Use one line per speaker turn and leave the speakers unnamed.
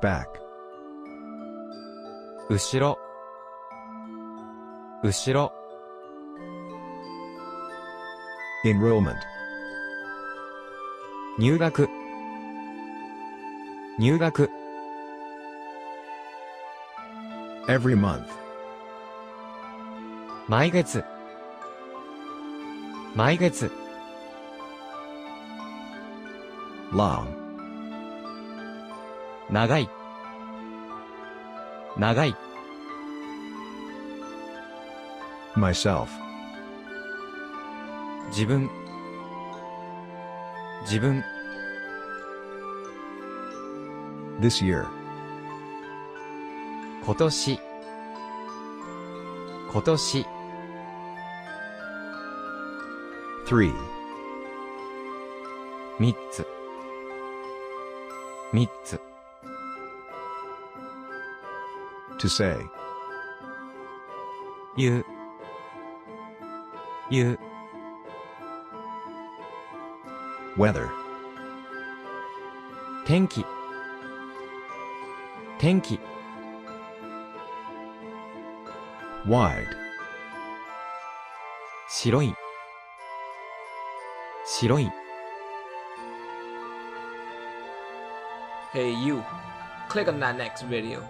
back,
後ろ、後ろ、
enrollment,
入学、入学、
every month,
毎月、毎月、
long,
長い、長い、
myself,
自分、自分、
this year,
今年、今年、
3,
三つ、三つ、
to say,
言う、言う、
weather,
天気、天気、
wide,
白い、白い。
Hey you, click on that next video.